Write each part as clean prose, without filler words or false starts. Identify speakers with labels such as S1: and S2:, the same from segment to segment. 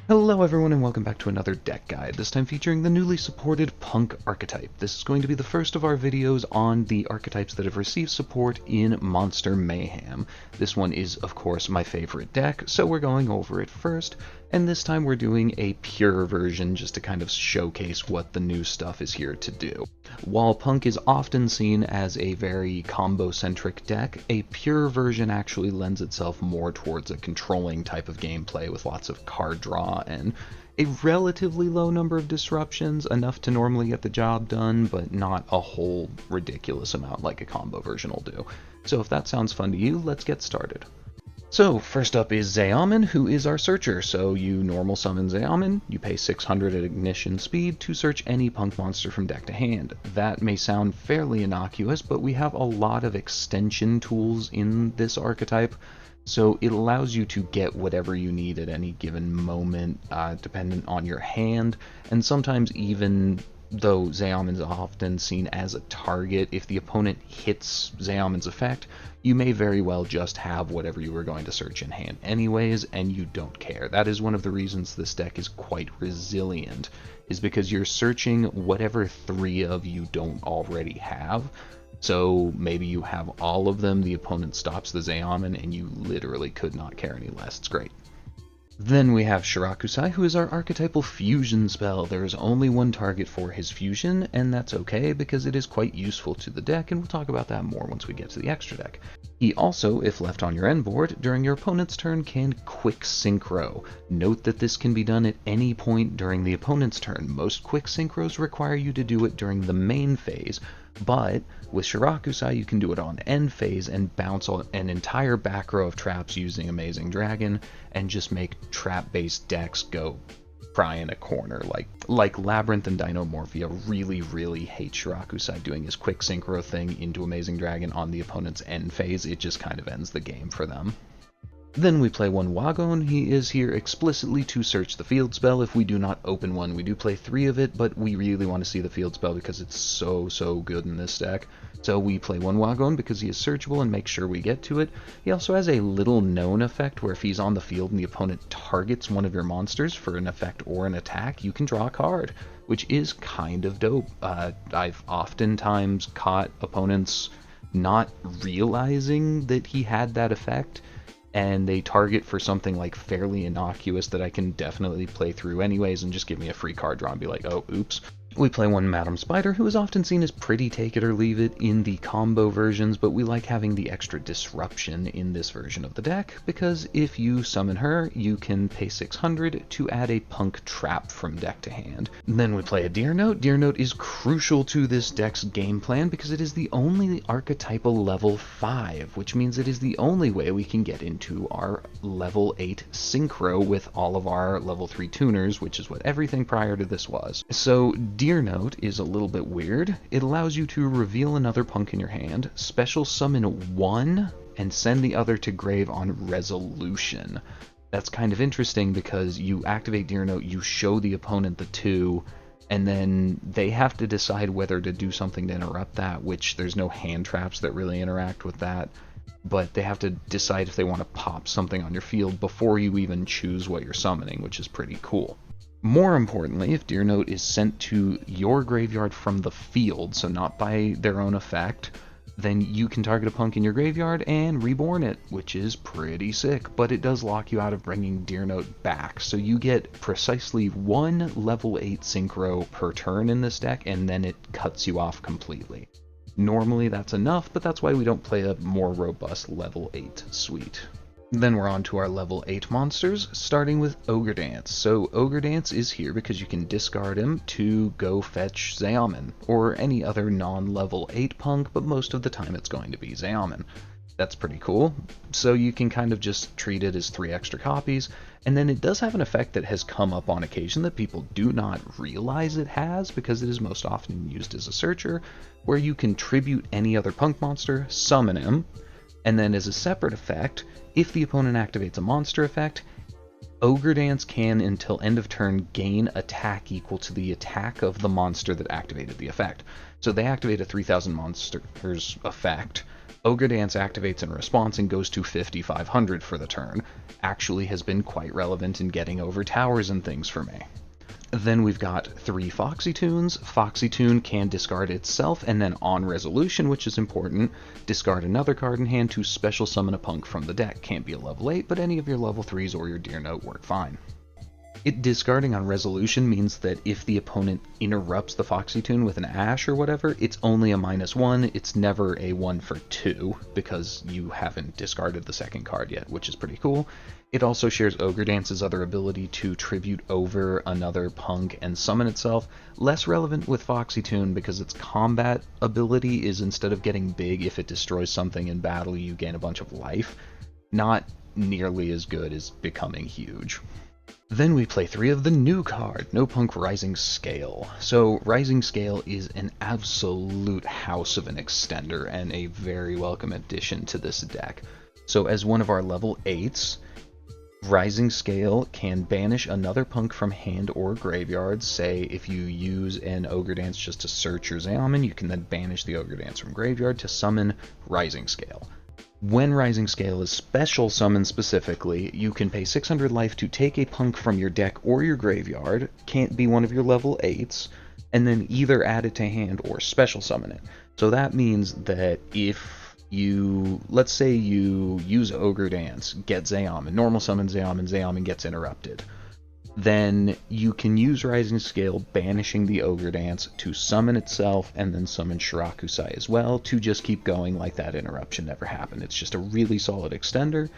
S1: Hello everyone and welcome back to another deck guide, this time featuring the newly supported P.U.N.K archetype. This is going to be the first of our videos on the archetypes that have received support in Monster Mayhem. This one is, of course, my favorite deck, so we're going over it first, and this time we're doing a pure version just to kind of showcase what the new stuff is here to do. While P.U.N.K is often seen as a very combo-centric deck, a pure version actually lends itself more towards a controlling type of gameplay with lots of card draw and a relatively low number of disruptions, enough to normally get the job done, but not a whole ridiculous amount like a combo version will do. So if that sounds fun to you, let's get started. So first up is Amin, who is our searcher. So you normal summon Amin, you pay 600 at ignition speed to search any P.U.N.K monster from deck to hand. That may sound fairly innocuous, but we have a lot of extension tools in this archetype. So it allows you to get whatever you need at any given moment, dependent on your hand, and sometimes even though Amin's often seen as a target, if the opponent hits Amin's effect, you may very well just have whatever you were going to search in hand anyways, and you don't care. That is one of the reasons this deck is quite resilient, is because you're searching whatever three of you don't already have. So maybe you have all of them, the opponent stops the Amin, and you literally could not care any less. It's great. Then we have Shirakusai, who is our archetypal fusion spell. There is only one target for his fusion, and that's okay because it is quite useful to the deck, and we'll talk about that more once we get to the extra deck. He also, if left on your end board, during your opponent's turn can quick synchro. Note that this can be done at any point during the opponent's turn. Most quick synchros require you to do it during the main phase, but with Shirakusai you can do it on end phase and bounce an entire back row of traps using Amazing Dragon and just make trap-based decks go cry in a corner. Like Labyrinth and Dinomorphia really hate Shirakusai doing his quick synchro thing into Amazing Dragon on the opponent's end phase. It just kind of ends the game for them. Then we play one Wagon. He is here explicitly to search the field spell if we do not open one. We do play 3 of it, but we really want to see the field spell because it's so good in this deck. So we play one Wagon because he is searchable and make sure we get to it. He also has a little known effect where if he's on the field and the opponent targets one of your monsters for an effect or an attack, you can draw a card, which is kind of dope. I've oftentimes caught opponents not realizing that he had that effect, and they target for something like fairly innocuous that I can definitely play through anyways and just give me a free card draw and be like, oh, oops. We play one Madam Spider, who is often seen as pretty take it or leave it in the combo versions, but we like having the extra disruption in this version of the deck, because if you summon her, you can pay 600 to add a P.U.N.K trap from deck to hand. Then we play a Deer Note. Deer Note is crucial to this deck's game plan because it is the only archetypal level 5, which means it is the only way we can get into our level 8 synchro with all of our level 3 tuners, which is what everything prior to this was. So Deer Note is a little bit weird. It allows you to reveal another P.U.N.K in your hand, special summon one, and send the other to grave on resolution. That's kind of interesting because you activate Deer Note, you show the opponent the 2, and then they have to decide whether to do something to interrupt that, which there's no hand traps that really interact with that, but they have to decide if they want to pop something on your field before you even choose what you're summoning, which is pretty cool. More importantly, if Deer Note is sent to your graveyard from the field, so not by their own effect, then you can target a P.U.N.K in your graveyard and reborn it, which is pretty sick, but it does lock you out of bringing Deer Note back, so you get precisely one level 8 synchro per turn in this deck, and then it cuts you off completely. Normally that's enough, but that's why we don't play a more robust level 8 suite. Then we're on to our level 8 monsters, starting with Ogre Dance. So Ogre Dance is here because you can discard him to go fetch Zeomin, or any other non-level 8 punk, but most of the time it's going to be Zeomin. That's pretty cool. So you can kind of just treat it as 3 extra copies, and then it does have an effect that has come up on occasion that people do not realize it has, because it is most often used as a searcher, where you can tribute any other punk monster, summon him, and then as a separate effect, if the opponent activates a monster effect, Ogre Dance can, until end of turn, gain attack equal to the attack of the monster that activated the effect. So they activate a 3000 monsters effect, Ogre Dance activates in response and goes to 5500 for the turn. Actually has been quite relevant in getting over towers and things for me. Then we've got 3 Foxy Tunes. Foxy Tune can discard itself, and then on resolution, which is important, discard another card in hand to special summon a punk from the deck. Can't be a level 8, but any of your level 3s or your Deer Note work fine. It discarding on resolution means that if the opponent interrupts the Foxy Tune with an Ash or whatever, it's only a -1, it's never a 1 for 2, because you haven't discarded the second card yet, which is pretty cool. It also shares Ogre Dance's other ability to tribute over another punk and summon itself, less relevant with Foxy Tune because its combat ability is, instead of getting big if it destroys something in battle, you gain a bunch of life. Not nearly as good as becoming huge. Then we play 3 of the new card, No Punk Rising Scale. So Rising Scale is an absolute house of an extender and a very welcome addition to this deck. So as one of our level 8s, Rising Scale can banish another punk from hand or graveyard. Say if you use an Ogre Dance just to search your Zeomin, you can then banish the Ogre Dance from graveyard to summon Rising Scale. When Rising Scale is special summoned specifically, you can pay 600 life to take a punk from your deck or your graveyard, can't be one of your level 8s, and then either add it to hand or special summon it. So that means that if you, let's say you use Ogre Dance, get Zeomin, normal summon Zeomin, Zeomin gets interrupted, then you can use Rising Scale, banishing the Ogre Dance to summon itself, and then summon Shirakusai as well, to just keep going like that interruption never happened. It's just a really solid extender.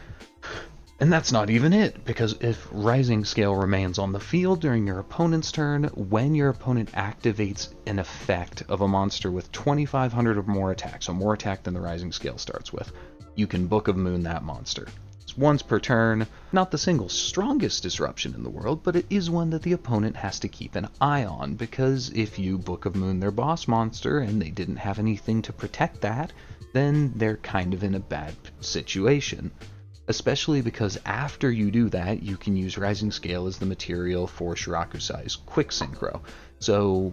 S1: And that's not even it, because if Rising Scale remains on the field during your opponent's turn, when your opponent activates an effect of a monster with 2500 or more attack, so more attack than the Rising Scale starts with, you can Book of Moon that monster. Once per turn, not the single strongest disruption in the world, but it is one that the opponent has to keep an eye on, because if you Book of Moon their boss monster and they didn't have anything to protect that, then they're kind of in a bad situation. Especially because after you do that, you can use Rising Scale as the material for Shirakusai's Quick Synchro. So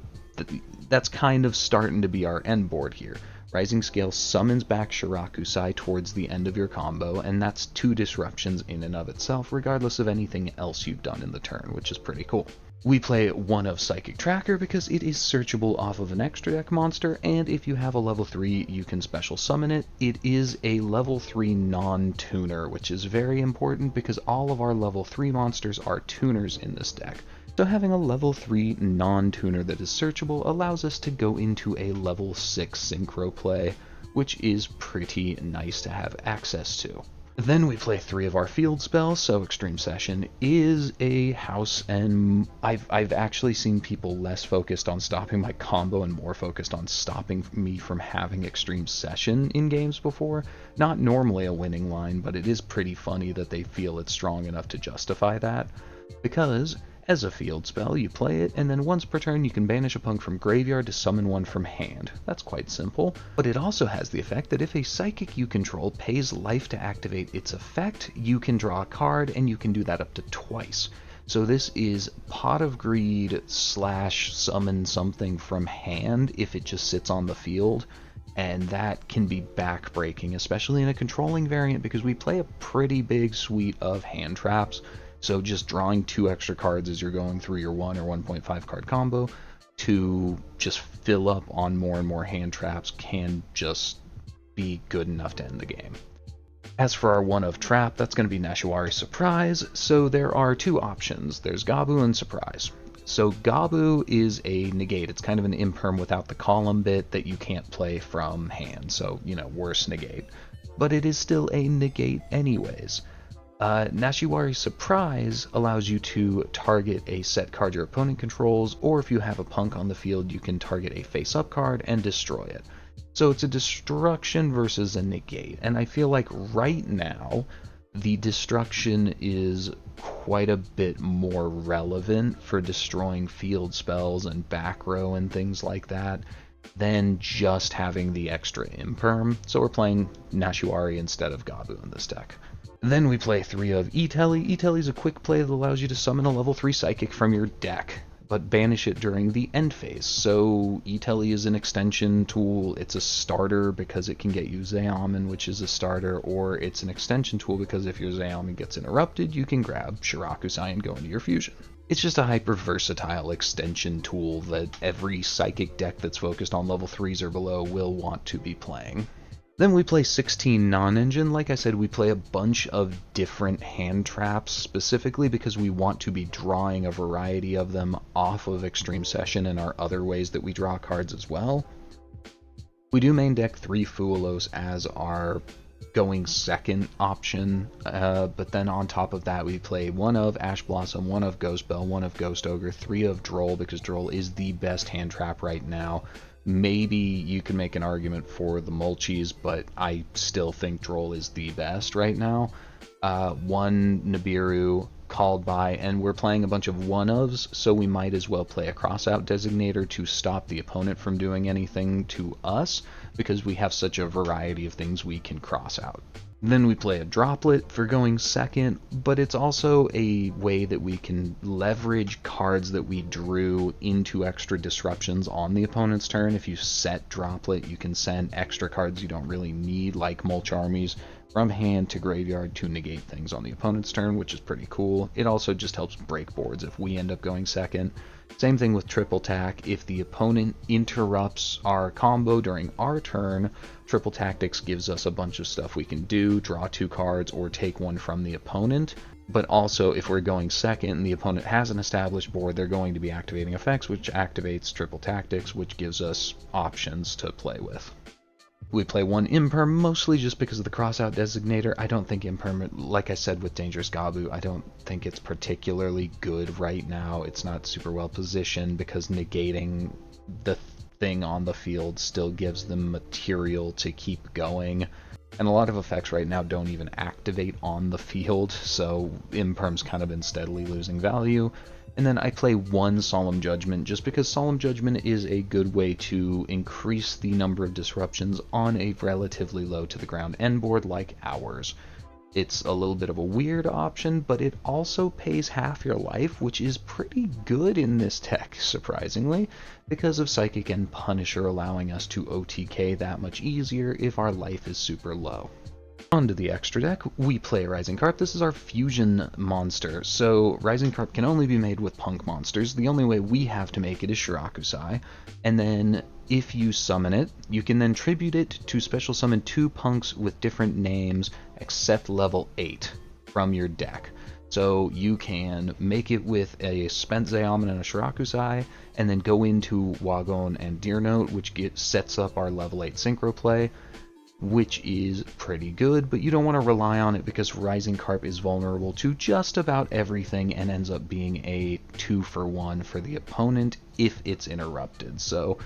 S1: that's kind of starting to be our end board here. Rising Scale summons back Shirakusai towards the end of your combo, and that's 2 disruptions in and of itself, regardless of anything else you've done in the turn, which is pretty cool. We play 1 of Psychic Tracker because it is searchable off of an extra deck monster, and if you have a level 3, you can special summon it. It is a level 3 non-tuner, which is very important because all of our level 3 monsters are tuners in this deck. So having a level 3 non-tuner that is searchable allows us to go into a level 6 synchro play, which is pretty nice to have access to. Then we play 3 of our field spells, so Extreme Session is a house, and I've actually seen people less focused on stopping my combo and more focused on stopping me from having Extreme Session in games before. Not normally a winning line, but it is pretty funny that they feel it's strong enough to justify that, because as a field spell, you play it, and then once per turn you can banish a punk from graveyard to summon one from hand. That's quite simple, but it also has the effect that if a psychic you control pays life to activate its effect, you can draw a card, and you can do that up to twice. So this is Pot of Greed / summon something from hand if it just sits on the field, and that can be backbreaking, especially in a controlling variant, because we play a pretty big suite of hand traps. So just drawing 2 extra cards as you're going through your 1 or 1.5 card combo to just fill up on more and more hand traps can just be good enough to end the game. As for our 1 of Trap, that's going to be Nashawari Surprise, so there are 2 options. There's Gabu and Surprise. So Gabu is a negate. It's kind of an imperm without the column bit that you can't play from hand, so, you know, worse negate. But it is still a negate anyways. Nashiwari Surprise allows you to target a set card your opponent controls, or if you have a punk on the field, you can target a face-up card and destroy it. So it's a destruction versus a negate, and I feel like right now, the destruction is quite a bit more relevant for destroying field spells and back row and things like that than just having the extra imperm. So we're playing Nashiwari instead of Gabu in this deck. Then we play 3 of Iteli. Iteli is a quick play that allows you to summon a level 3 Psychic from your deck, but banish it during the end phase. So Iteli is an extension tool. It's a starter because it can get you Zeoman, which is a starter, or it's an extension tool because if your Zeoman gets interrupted, you can grab Shirakusai and go into your fusion. It's just a hyper versatile extension tool that every Psychic deck that's focused on level 3s or below will want to be playing. Then we play 16 non-engine. Like I said, we play a bunch of different hand traps, specifically because we want to be drawing a variety of them off of Extreme Session and our other ways that we draw cards as well. We do main deck 3 Fuelos as our going second option, but then on top of that we play 1 of Ash Blossom, 1 of Ghost Bell, 1 of Ghost Ogre, 3 of Droll, because Droll is the best hand trap right now. Maybe you can make an argument for the Mulchies, but I still think Droll is the best right now. 1 Nibiru, Called By, and we're playing a bunch of 1-ofs, so we might as well play a crossout designator to stop the opponent from doing anything to us, because we have such a variety of things we can cross out. Then we play a Droplet for going second, but it's also a way that we can leverage cards that we drew into extra disruptions on the opponent's turn. If you set Droplet, you can send extra cards you don't really need, like Mulch Armies, from hand to graveyard to negate things on the opponent's turn, which is pretty cool. It also just helps break boards if we end up going second. Same thing with Triple Tack. If the opponent interrupts our combo during our turn, Triple Tactics gives us a bunch of stuff we can do, draw 2 cards, or take 1 from the opponent. But also, if we're going second and the opponent has an established board, they're going to be activating effects, which activates Triple Tactics, which gives us options to play with. We play 1 Imperm, mostly just because of the crossout designator. I don't think Imperm, like I said with Dangerous Gabu, I don't think it's particularly good right now. It's not super well positioned because negating the thing on the field still gives them material to keep going. And a lot of effects right now don't even activate on the field, so Imperm's kind of been steadily losing value. And then I play 1 Solemn Judgment, just because Solemn Judgment is a good way to increase the number of disruptions on a relatively low to the ground end board like ours. It's a little bit of a weird option, but it also pays half your life, which is pretty good in this deck, surprisingly, because of Psychic and Punisher allowing us to OTK that much easier if our life is super low. Onto the extra deck, we play Rising Carp. This is our fusion monster, so Rising Carp can only be made with punk monsters. The only way we have to make it is Shirakusai, and then if you summon it, you can then tribute it to special summon 2 punks with different names except level 8 from your deck. So you can make it with a spent Zeoman and a Shirakusai, and then go into Wagon and Deer Note, which sets up our level 8 synchro play, which is pretty good, but you don't want to rely on it because Rising Carp is vulnerable to just about everything and ends up being a 2-for-1 for the opponent if it's interrupted. So,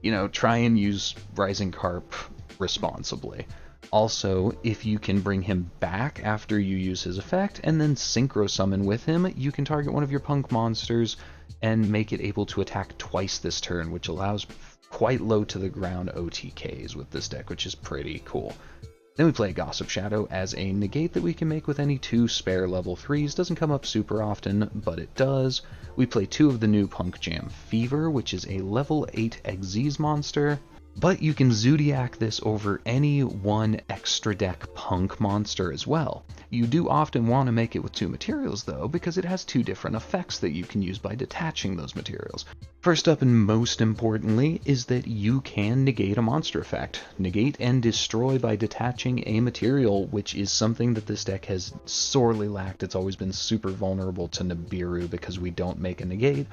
S1: you know, try and use Rising Carp responsibly. Also, if you can bring him back after you use his effect and then synchro summon with him, you can target one of your punk monsters and make it able to attack twice this turn, which allows quite low to the ground OTKs with this deck, which is pretty cool. Then we play Gossip Shadow as a negate that we can make with any 2 spare level 3s. Doesn't come up super often, but it does. We play 2 of the new Punk Jam Fever, which is a level 8 Xyz monster. But you can Zodiac this over any 1 extra deck punk monster as well. You do often want to make it with 2 materials though, because it has 2 different effects that you can use by detaching those materials. First up and most importantly is that you can negate a monster effect. Negate and destroy by detaching a material, which is something that this deck has sorely lacked. It's always been super vulnerable to Nibiru because we don't make a negate.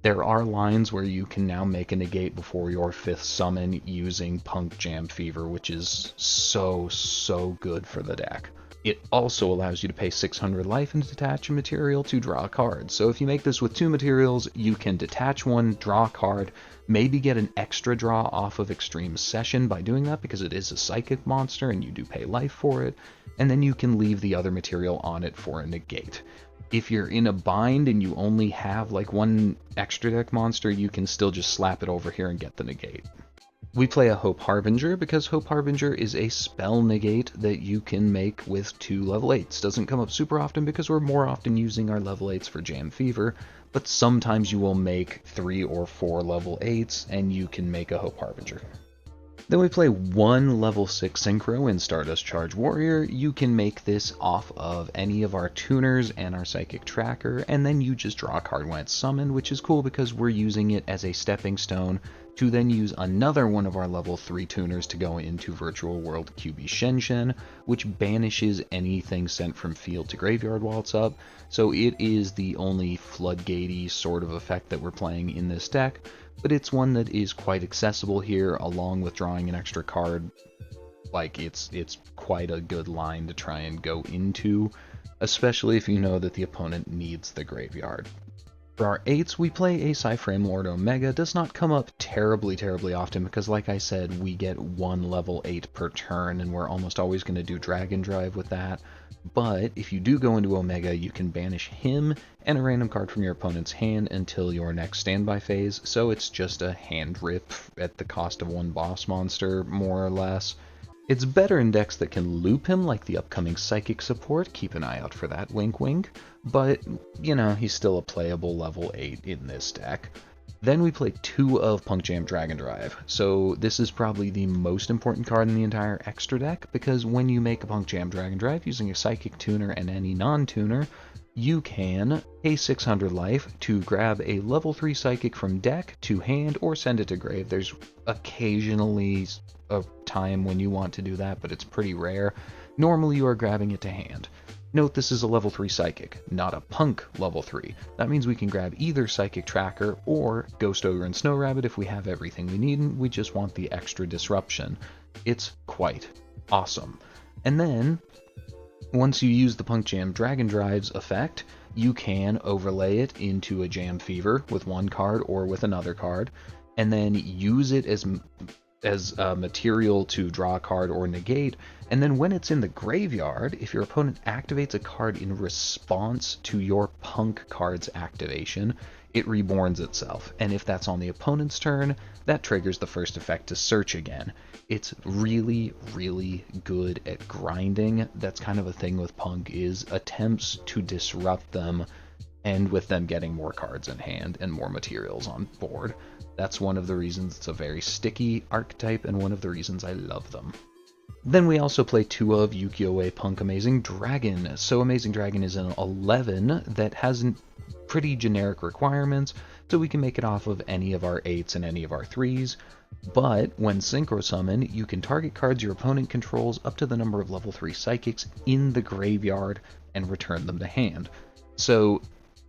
S1: There are lines where you can now make a negate before your 5th summon using P.U.N.K Jam Fever, which is so good for the deck. It also allows you to pay 600 life and detach a material to draw a card. So if you make this with 2 materials, you can detach one, draw a card, maybe get an extra draw off of Extreme Session by doing that because it is a psychic monster and you do pay life for it, and then you can leave the other material on it for a negate. If you're in a bind and you only have like 1 extra deck monster, you can still just slap it over here and get the negate. We play a Hope Harbinger because Hope Harbinger is a spell negate that you can make with 2 level 8s. Doesn't come up super often because we're more often using our level 8s for Jam Fever, but sometimes you will make 3 or 4 level 8s and you can make a Hope Harbinger. Then we play 1 level 6 Synchro in Stardust Charge Warrior. You can make this off of any of our tuners and our Psychic Tracker, and then you just draw a card when it's summoned, which is cool because we're using it as a stepping stone to then use another one of our level 3 tuners to go into Virtual World QB Shenshen, which banishes anything sent from field to graveyard while it's up. So it is the only floodgatey sort of effect that we're playing in this deck, but it's one that is quite accessible here, along with drawing an extra card. Like, it's quite a good line to try and go into, especially if you know that the opponent needs the graveyard. For our 8s, we play a Psyframe Lord Omega. Does not come up terribly often because, like I said, we get 1 level 8 per turn, and we're almost always going to do Dragon Drive with that. But if you do go into Omega, you can banish him and a random card from your opponent's hand until your next standby phase, so it's just a hand rip at the cost of 1 boss monster, more or less. It's better in decks that can loop him, like the upcoming Psychic support. Keep an eye out for that, wink wink. But, you know, he's still a playable level 8 in this deck. Then we play 2 of P.U.N.K Jam Dragon Drive. So this is probably the most important card in the entire extra deck, because when you make a P.U.N.K Jam Dragon Drive using a Psychic tuner and any non-tuner, you can pay 600 life to grab a level 3 Psychic from deck to hand or send it to grave. There's occasionally a time when you want to do that, but it's pretty rare. Normally you are grabbing it to hand. Note this is a level 3 Psychic, not a P.U.N.K level 3. That means we can grab either Psychic Tracker or Ghost Ogre and Snow Rabbit if we have everything we need and we just want the extra disruption. It's quite awesome. And then, once you use the P.U.N.K Jam Dragon Drive's effect, you can overlay it into a Jam Fever with 1 card or with another card, and then use it as material to draw a card or negate, and then when it's in the graveyard, if your opponent activates a card in response to your P.U.N.K card's activation, it reborns itself, and if that's on the opponent's turn, that triggers the first effect to search again. It's really good at grinding. That's kind of a thing with P.U.N.K, is attempts to disrupt them, and with them getting more cards in hand and more materials on board. That's one of the reasons it's a very sticky archetype, and one of the reasons I love them. Then we also play 2 of Ukiyo-e P.U.N.K Amazing Dragon. So Amazing Dragon is an 11 that has pretty generic requirements, so we can make it off of any of our 8s and any of our 3s. But when Synchro Summon, you can target cards your opponent controls up to the number of level 3 Psychics in the graveyard and return them to hand. So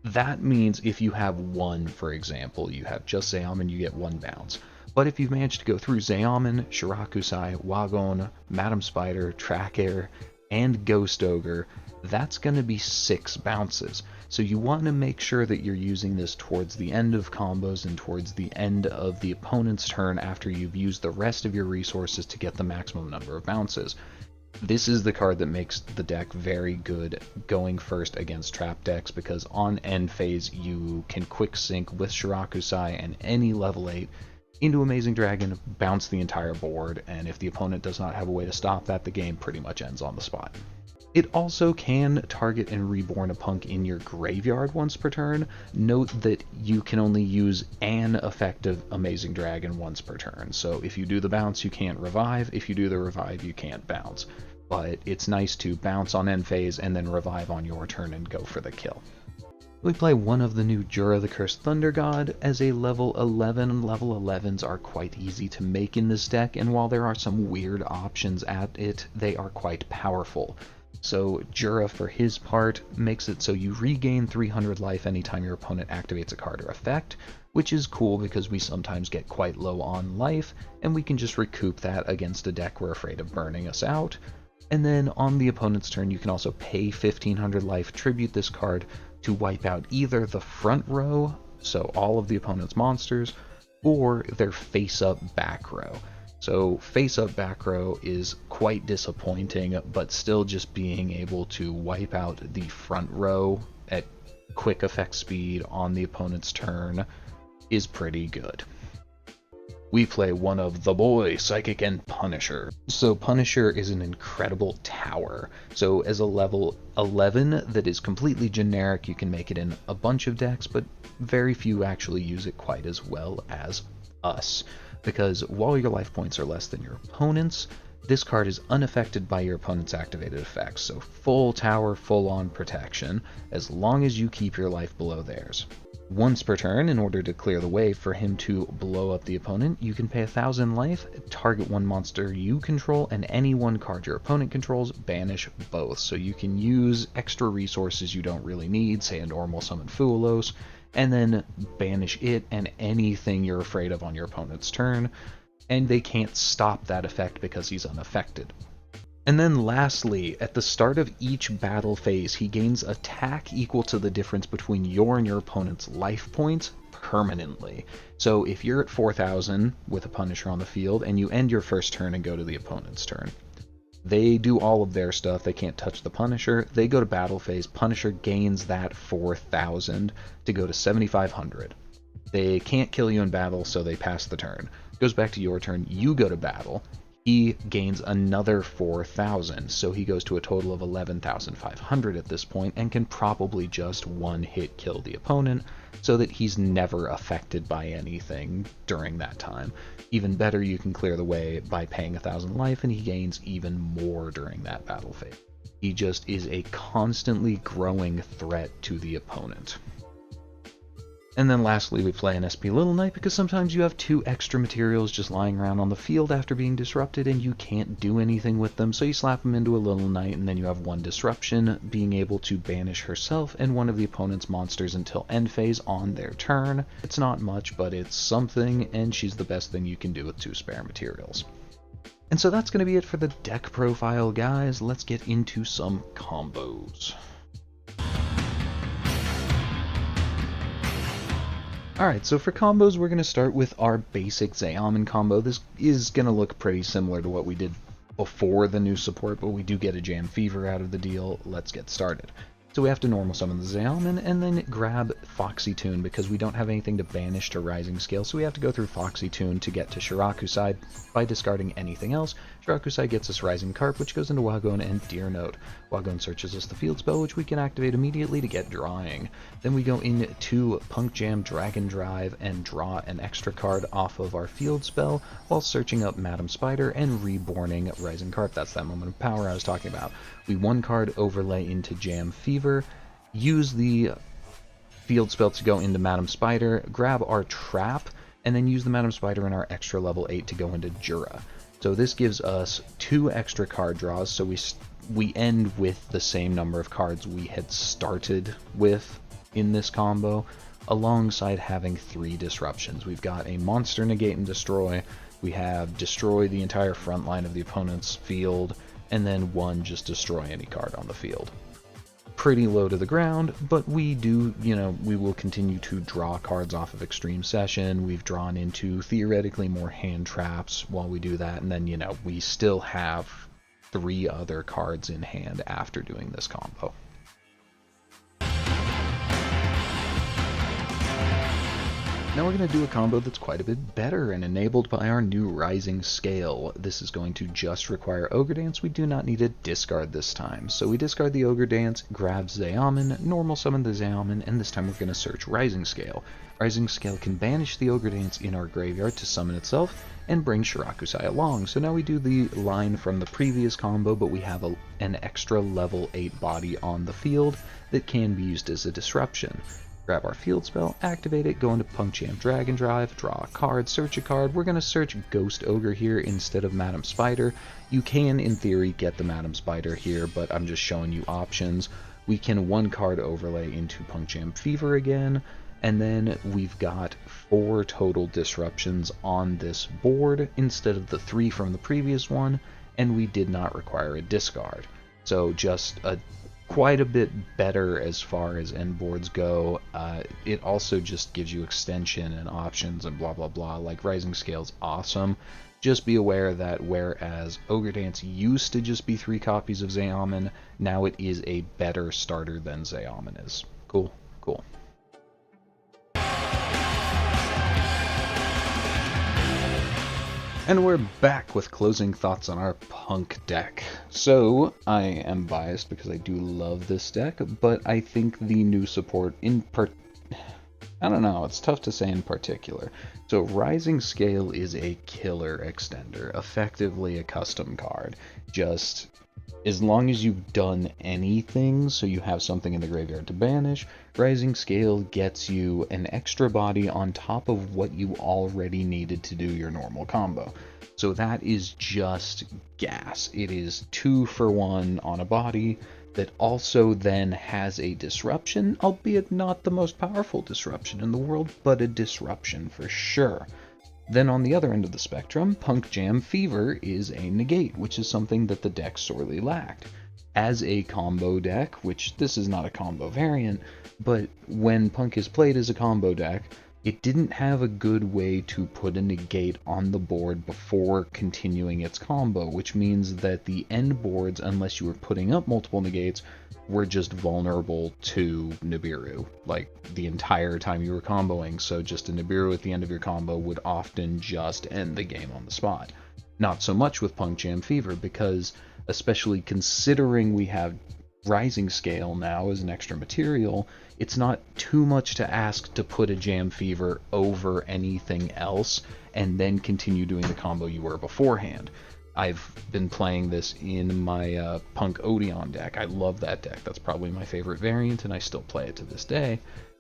S1: that means if you have 1, for example, you have just Zeoman, you get 1 bounce. But if you've managed to go through Zeoman, Shirakusai, Wagon, Madam Spider, Tracker, and Ghost Ogre, that's going to be 6 bounces. So you want to make sure that you're using this towards the end of combos and towards the end of the opponent's turn after you've used the rest of your resources to get the maximum number of bounces. This is the card that makes the deck very good going first against trap decks, because on end phase you can quick sync with Shirakusai and any level 8 into Amazing Dragon, bounce the entire board, and if the opponent does not have a way to stop that, the game pretty much ends on the spot. It also can target and reborn a P.U.N.K in your graveyard once per turn. Note that you can only use an effect of Amazing Dragon once per turn, so if you do the bounce you can't revive, if you do the revive you can't bounce. But it's nice to bounce on end phase and then revive on your turn and go for the kill. We play 1 of the new Jura the Cursed Thunder God as a level 11. Level 11s are quite easy to make in this deck, and while there are some weird options at it, they are quite powerful. So Jura, for his part, makes it so you regain 300 life anytime your opponent activates a card or effect, which is cool because we sometimes get quite low on life, and we can just recoup that against a deck we're afraid of burning us out. And then on the opponent's turn, you can also pay 1500 life, tribute this card to wipe out either the front row, so all of the opponent's monsters, or their face-up back row. So face-up back row is quite disappointing, but still just being able to wipe out the front row at quick effect speed on the opponent's turn is pretty good. We play one of the boys, Psychic and Punisher. So Punisher is an incredible tower. So as a level 11 that is completely generic, you can make it in a bunch of decks, but very few actually use it quite as well as us. Because while your life points are less than your opponent's, this card is unaffected by your opponent's activated effects. So full tower, full on protection, as long as you keep your life below theirs. Once per turn, in order to clear the way for him to blow up the opponent, you can pay 1000 life, target one monster you control, and any one card your opponent controls, banish both. So you can use extra resources you don't really need, say a normal summon Fuelos, and then banish it and anything you're afraid of on your opponent's turn, and they can't stop that effect because he's unaffected. And then lastly, at the start of each battle phase, he gains attack equal to the difference between your and your opponent's life points permanently. So if you're at 4000 with a Punisher on the field, and you end your first turn and go to the opponent's turn, they do all of their stuff, they can't touch the Punisher, they go to battle phase, Punisher gains that 4000 to go to 7500. They can't kill you in battle, so they pass the turn. Goes back to your turn, you go to battle, he gains another 4000, so he goes to a total of 11,500 at this point, and can probably just one-hit kill the opponent, so that he's never affected by anything during that time. Even better, you can clear the way by paying 1000 life, and he gains even more during that battle phase. He just is a constantly growing threat to the opponent. And then lastly, we play an SP Little Knight because sometimes you have 2 extra materials just lying around on the field after being disrupted and you can't do anything with them, so you slap them into a Little Knight and then you have 1 disruption, being able to banish herself and one of the opponent's monsters until end phase on their turn. It's not much, but it's something, and she's the best thing you can do with 2 spare materials. And so that's going to be it for the deck profile, guys. Let's get into some combos. Alright, so for combos, we're going to start with our basic Amin Combo. This is going to look pretty similar to what we did before the new support, but we do get a Jam Fever out of the deal. Let's get started. So we have to normal summon the Amin and then grab Foxy Tune because we don't have anything to banish to Rising Scale, so we have to go through Foxy Tune to get to Shirakusai by discarding anything else. Shirakusai gets us Rising Carp, which goes into Wagon and Deer Note. Wagon searches us the field spell, which we can activate immediately to get drawing. Then we go into Punk Jam, Dragon Drive, and draw an extra card off of our field spell while searching up Madam Spider and reborning Rising Carp. That's that moment of power I was talking about. We 1-card overlay into Jam Fever, use the field spell to go into Madam Spider, grab our trap, and then use the Madam Spider in our extra level 8 to go into Jura. So this gives us 2 extra card draws, so we end with the same number of cards we had started with in this combo, alongside having 3 disruptions. We've got a Monster Negate and Destroy, we have Destroy the entire front line of the opponent's field, and then 1 just destroy any card on the field. Pretty low to the ground, but we do, we will continue to draw cards off of Extreme Session. We've drawn into theoretically more hand traps while we do that, and then, we still have 3 other cards in hand after doing this combo. Now we're going to do a combo that's quite a bit better and enabled by our new Rising Scale. This is going to just require Ogre Dance. We do not need to discard this time. So we discard the Ogre Dance, grab Amin, normal summon the Amin, and this time we're going to search Rising Scale. Rising Scale can banish the Ogre Dance in our graveyard to summon itself and bring Shirakusai along. So now we do the line from the previous combo, but we have an extra level 8 body on the field that can be used as a disruption. Grab our field spell, activate it, go into Punk Jam Dragon Drive, draw a card, search a card. We're going to search Ghost Ogre here instead of Madam Spider. You can, in theory, get the Madam Spider here, but I'm just showing you options. We can 1-card overlay into Punk Jam Fever again, And then we've got 4 total disruptions on this board instead of the 3 from the previous one, and we did not require a discard. So just quite a bit better as far as end boards go. It also just gives you extension and options and blah blah blah. Like Rising Scale's awesome. Just be aware that whereas Ogre Dance used to just be 3 copies of Zeomin, now it is a better starter than Zeomin is. Cool, cool. And we're back with closing thoughts on our Punk deck. So, I am biased because I do love this deck, but I think the new support I don't know, it's tough to say in particular. So Rising Scale is a killer extender, effectively a custom card. Just as long as you've done anything, so you have something in the graveyard to banish, Rising Scale gets you an extra body on top of what you already needed to do your normal combo. So that is just gas. It is 2 for 1 on a body that also then has a disruption, albeit not the most powerful disruption in the world, but a disruption for sure. Then on the other end of the spectrum, Punk Jam Fever is a negate, which is something that the deck sorely lacked. As a combo deck, which this is not a combo variant, but when Punk is played as a combo deck, it didn't have a good way to put a negate on the board before continuing its combo, which means that the end boards, unless you were putting up multiple negates, were just vulnerable to Nibiru, like the entire time you were comboing, so just a Nibiru at the end of your combo would often just end the game on the spot. Not so much with Punk Jam Fever, because especially considering we have Rising Scale now as an extra material, it's not too much to ask to put a Jam Fever over anything else and then continue doing the combo you were beforehand. I've been playing this in my Punk Odeon deck. I love that deck. That's probably my favorite variant, and I still play it to this day.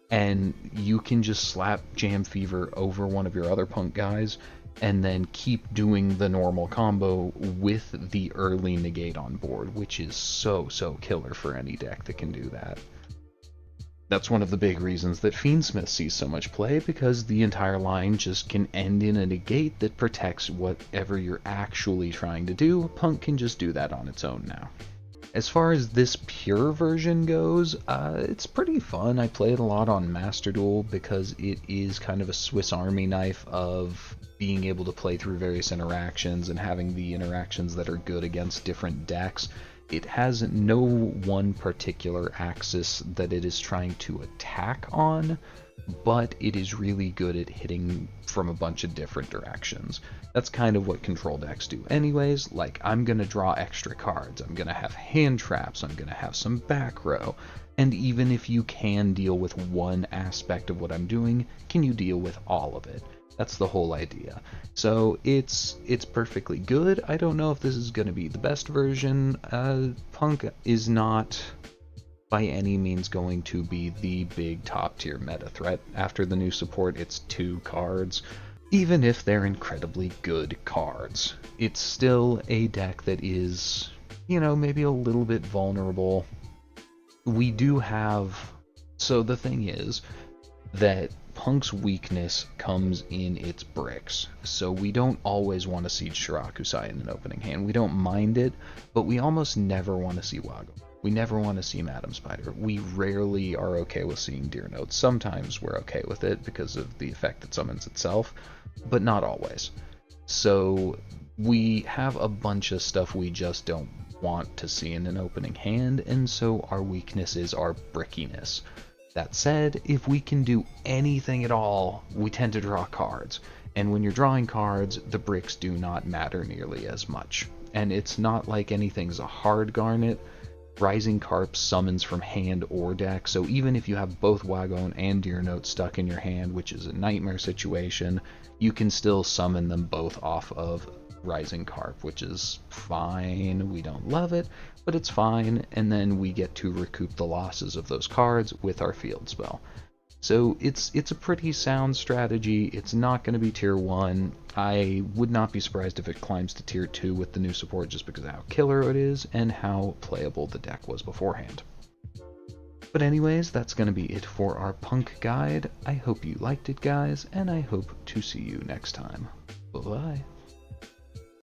S1: And you can just slap Jam Fever over one of your other Punk guys and then keep doing the normal combo with the early negate on board, which is so killer for any deck that can do that. That's one of the big reasons that Fiendsmith sees so much play, because the entire line just can end in a negate that protects whatever you're actually trying to do. Punk can just do that on its own now. As far as this pure version goes, it's pretty fun. I play it a lot on Master Duel because it is kind of a Swiss Army knife of being able to play through various interactions and having the interactions that are good against different decks. It has no one particular axis that it is trying to attack on, but it is really good at hitting from a bunch of different directions. That's kind of what control decks do anyways. Like, I'm going to draw extra cards, I'm going to have hand traps, I'm going to have some back row, and even if you can deal with one aspect of what I'm doing, can you deal with all of it? That's the whole idea. So it's perfectly good. I don't know if this is going to be the best version. Punk is not by any means going to be the big top tier meta threat. After the new support, it's 2 cards. Even if they're incredibly good cards, it's still a deck that is, you know, maybe a little bit vulnerable. We do have... So the thing is that Punk's weakness comes in its bricks, so we don't always want to see Shirakusai in an opening hand. We don't mind it, but we almost never want to see Wago. We never want to see Madam Spider. We rarely are okay with seeing Deer Note. Sometimes we're okay with it because of the effect it summons itself, but not always. So we have a bunch of stuff we just don't want to see in an opening hand, and so our weakness is our brickiness. That said, if we can do anything at all, we tend to draw cards. And when you're drawing cards, the bricks do not matter nearly as much. And it's not like anything's a hard garnet. Rising Carp summons from hand or deck, so even if you have both Wagon and Deer Note stuck in your hand, which is a nightmare situation, you can still summon them both off of Rising Carp, which is fine. We don't love it, but it's fine, and then we get to recoup the losses of those cards with our field spell. So it's a pretty sound strategy. It's not going to be tier 1. I would not be surprised if it climbs to tier 2 with the new support, just because of how killer it is and how playable the deck was beforehand. But anyways, that's going to be it for our Punk guide. I hope you liked it, guys, and I hope to see you next time. Bye-bye.